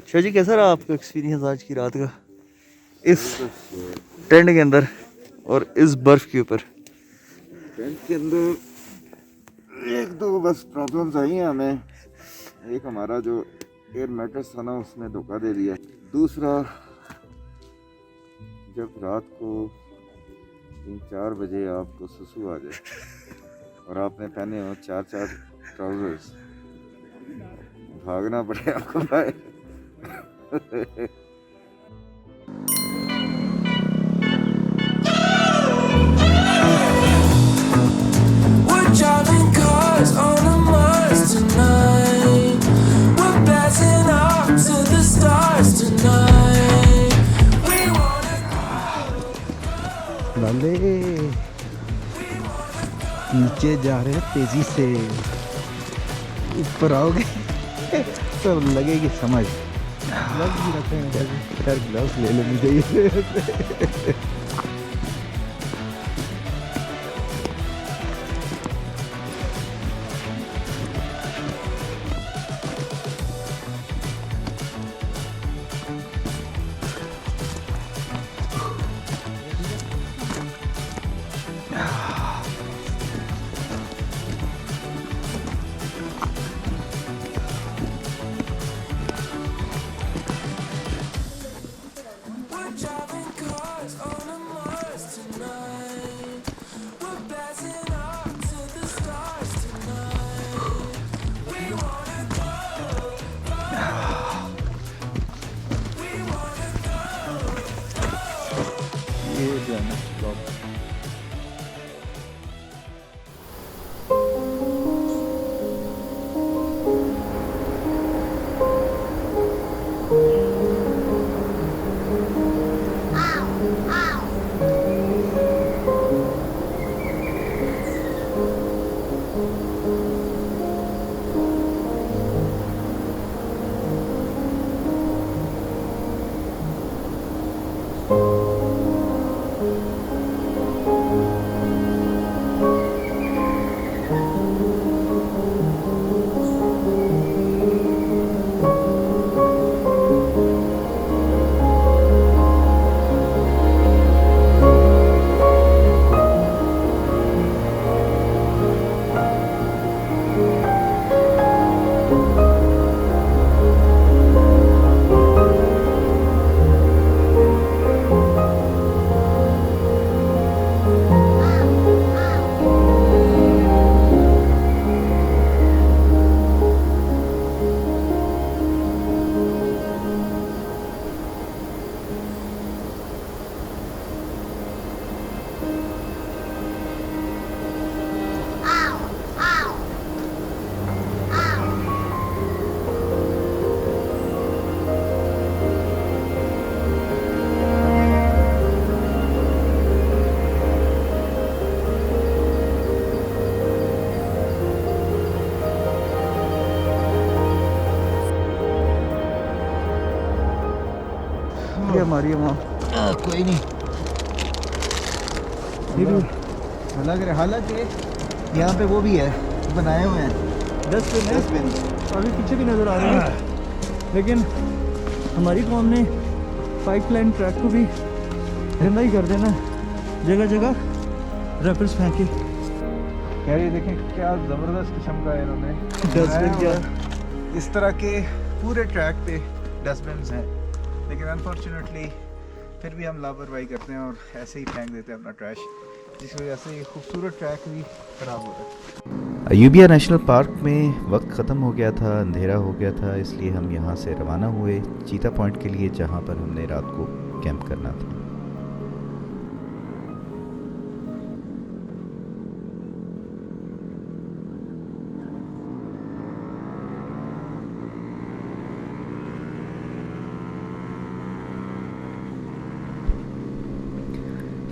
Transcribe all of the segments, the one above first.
शाह जी, कैसा रहा आपका एक्सपीरियंस आज की रात का इस टेंट के अंदर और इस बर्फ के ऊपर? टेंट के अंदर एक दो बस प्रॉब्लम्स आई हैं हमें। एक हमारा जो एयर मैट्रेस था ना, उसने धोखा दे दिया। दूसरा, जब रात को 3-4 बजे आपको सुसु आ जाए और आपने पहने हो 4-4 ट्राउजर्स, भागना पड़े आपको भाई। We're driving cars on a Mars tonight. We're blasting off to the stars tonight. We wanna लाले नीचे जा रहे हैं तेजी से, ऊपर आओगे तो लगेगी समझ। ग्लव्स भी रखे हैं यार, ग्लव्स ले लेनी चाहिए। We're driving cars on a Mars tonight. We're blasting off to the stars tonight. We wanna go. We wanna go. ये जो है ना stop। हमारी वहाँ कोई नहीं, ये भी लग रहा है। हालांकि यहाँ पे वो भी है, बनाए हुए हैं डस्टबिन, अभी पीछे भी नज़र आ रही है, लेकिन हमारी कौम ने पाइपलाइन ट्रैक को भी जिंदा ही कर देना, जगह जगह रैपर्स फेंके। यार ये देखें क्या ज़बरदस्त किस्म का है इन्होंने डस्टबिन क्या इस तरह के पूरे ट्रैक पे डस्टबिन हैं, लेकिन अनफॉर्चुनेटली फिर भी हम लापरवाही करते हैं और ऐसे ही फेंक देते हैं अपना ट्रैश, जिस वजह से ये खूबसूरत ट्रैक भी ख़राब हो रहा है। अयूबिया नेशनल पार्क में वक्त ख़त्म हो गया था, अंधेरा हो गया था, इसलिए हम यहाँ से रवाना हुए चीता पॉइंट के लिए, जहाँ पर हमने रात को कैंप करना था।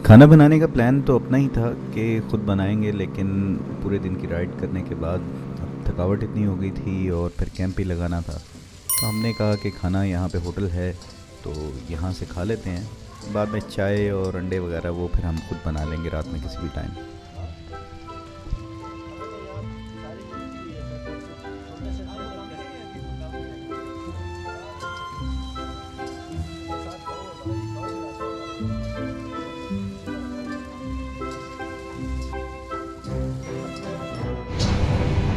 खाना बनाने का प्लान तो अपना ही था कि ख़ुद बनाएंगे, लेकिन पूरे दिन की राइड करने के बाद अब थकावट इतनी हो गई थी और फिर कैंप भी लगाना था, तो हमने कहा कि खाना यहाँ पे होटल है तो यहाँ से खा लेते हैं, बाद में चाय और अंडे वगैरह वो फिर हम खुद बना लेंगे रात में किसी भी टाइम।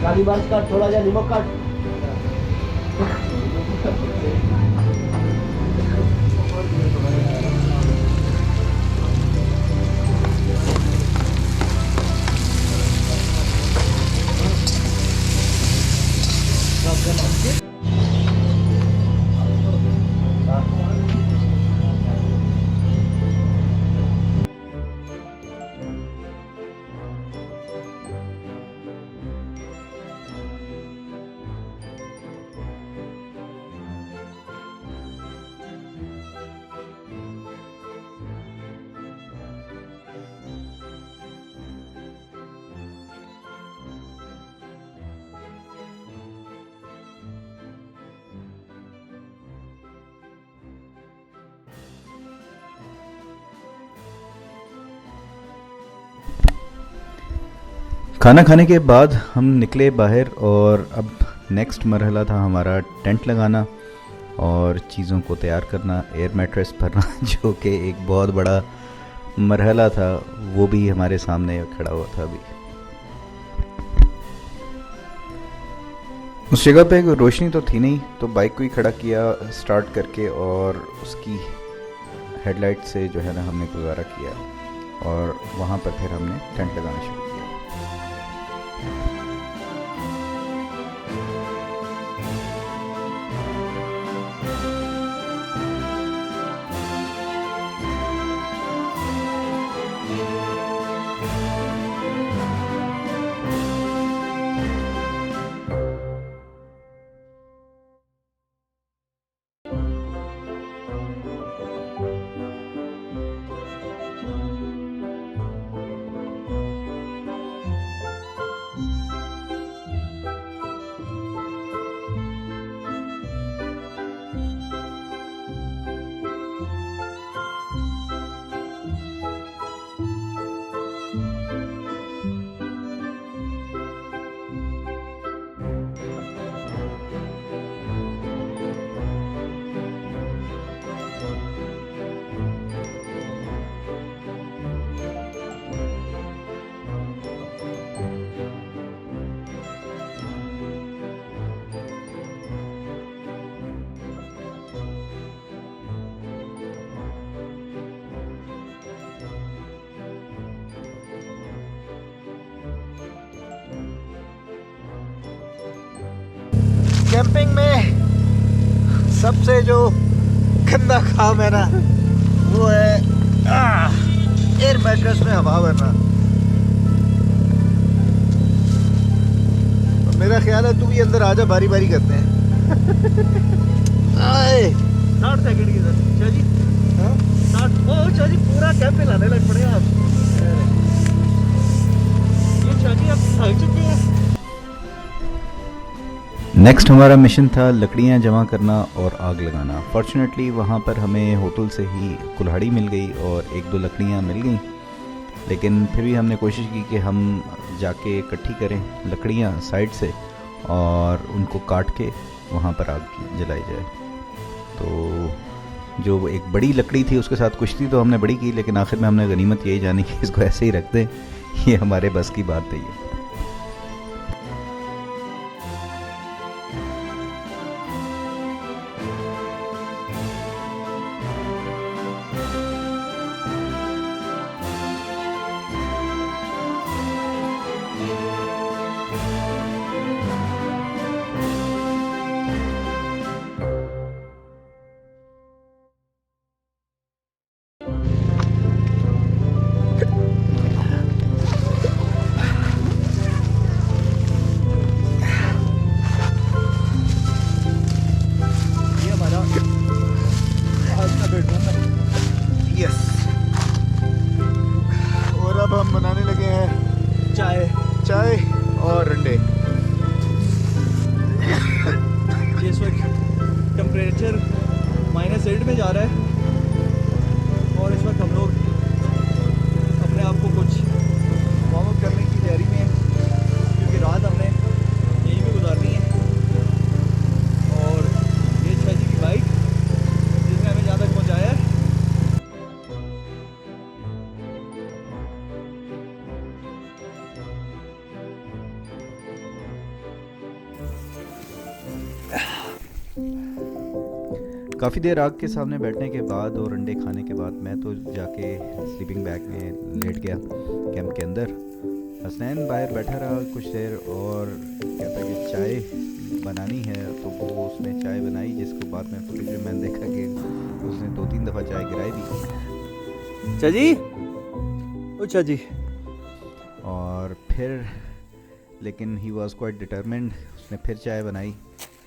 काली मर्च काट, थोड़ा जा नमक काट। खाना खाने के बाद हम निकले बाहर और अब नेक्स्ट मरहला था हमारा टेंट लगाना और चीज़ों को तैयार करना, एयर मैट्रेस भरना जो कि एक बहुत बड़ा मरहला था, वो भी हमारे सामने खड़ा हुआ था अभी। उस जगह पे रोशनी तो थी नहीं, तो बाइक को ही खड़ा किया स्टार्ट करके और उसकी हेडलाइट से जो है ना हमने गुजारा किया और वहाँ पर फिर हमने टेंट लगाना शुरू किया। कैंपिंग में सबसे जो गंदा काम है ना वो है एयर मैट्रेस में हवा भरना। मेरा ख्याल है तू भी अंदर आजा, बारी बारी करते हैं। आए 60 सेकंड की सर शाजी, 60। ओ शाजी पूरा कैंप हिलाने लग पड़े आप। ये शाजी आप थक चुके हैं। नेक्स्ट हमारा मिशन था लकड़ियाँ जमा करना और आग लगाना। फॉर्चुनेटली वहाँ पर हमें होटल से ही कुल्हाड़ी मिल गई और एक दो लकड़ियाँ मिल गई, लेकिन फिर भी हमने कोशिश की कि हम जाके इकट्ठी करें लकड़ियाँ साइड से और उनको काट के वहाँ पर आग जलाई जाए। तो जो एक बड़ी लकड़ी थी उसके साथ कुश्ती तो हमने बड़ी की, लेकिन आखिर में हमने गनीमत यही जानी कि इसको ऐसे ही रख दें, ये हमारे बस की बात नहीं है। यस, और अब हम बनाने लगे हैं चाय और अंडे। इस वक्त टेम्परेचर -8 में जा रहा है और इस वक्त हम लोग अपने आप को कुछ वार्म अप करने की तैयारी में हैं, क्योंकि रात हमने यहीं पे गुजारनी है। और ये शाजी की बाइक जिसने हमें जहाँ तक पहुँचाया है, काफ़ी देर आग के सामने बैठने के बाद और अंडे खाने के बाद मैं तो जाके स्लीपिंग बैग में लेट गया कैंप के अंदर। हसनैन बाहर बैठा रहा कुछ देर और कहता कि चाय बनानी है, तो वो उसने चाय बनाई, जिसको बाद में फुटेज में मैंने देखा कि उसने 2-3 दफ़ा चाय गिराई दी। चाची, ओ चाची। और फिर लेकिन ही वॉज क्वाइट डिटरमिन्ड, उसने फिर चाय बनाई।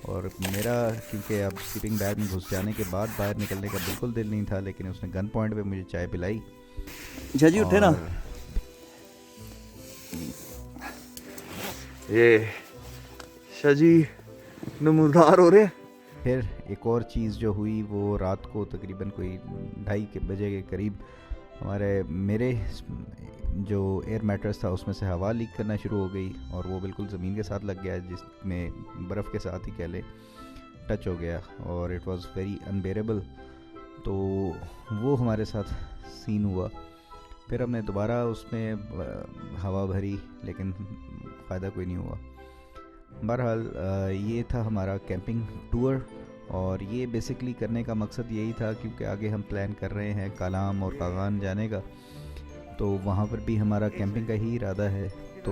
और मेरा क्योंकि अब स्लीपिंग बैग में घुस जाने के बाद बाहर निकलने का बिल्कुल दिल नहीं था, लेकिन उसने गन पॉइंट पे मुझे चाय पिलाई। चाची उठे ना। ये शाजी नमूदार हो रहे। फिर एक और चीज़ जो हुई वो रात को तकरीबन कोई 2:30 बजे के करीब मेरे जो एयर मैट्रेस था उसमें से हवा लीक करना शुरू हो गई और वो बिल्कुल ज़मीन के साथ लग गया, जिसमें बर्फ़ के साथ ही कह ले टच हो गया और इट वाज वेरी अनबेरेबल। तो वो हमारे साथ सीन हुआ। फिर हमने दोबारा उसमें हवा भरी, लेकिन फ़ायदा कोई नहीं हुआ। बहरहाल ये था हमारा कैंपिंग टूर और ये बेसिकली करने का मकसद यही था क्योंकि आगे हम प्लान कर रहे हैं कालाम और कागान जाने का, तो वहाँ पर भी हमारा कैंपिंग का ही इरादा है। तो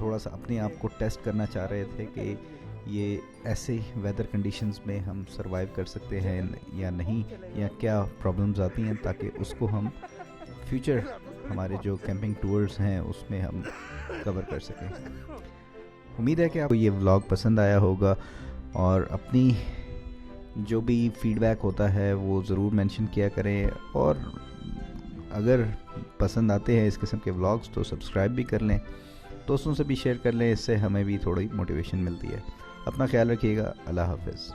थोड़ा सा अपने आप को टेस्ट करना चाह रहे थे कि ये ऐसे वेदर कंडीशंस में हम सरवाइव कर सकते हैं या नहीं, या क्या प्रॉब्लम्स आती हैं, ताकि उसको हम फ्यूचर हमारे जो कैंपिंग टूर्स हैं उसमें हम कवर कर सकें। उम्मीद है कि आपको ये व्लॉग पसंद आया होगा और अपनी जो भी फीडबैक होता है वो ज़रूर मेंशन किया करें, और अगर पसंद आते हैं इस किस्म के व्लॉग्स तो सब्सक्राइब भी कर लें, दोस्तों से भी शेयर कर लें, इससे हमें भी थोड़ी मोटिवेशन मिलती है। अपना ख्याल रखिएगा। अल्लाह हाफ़िज़।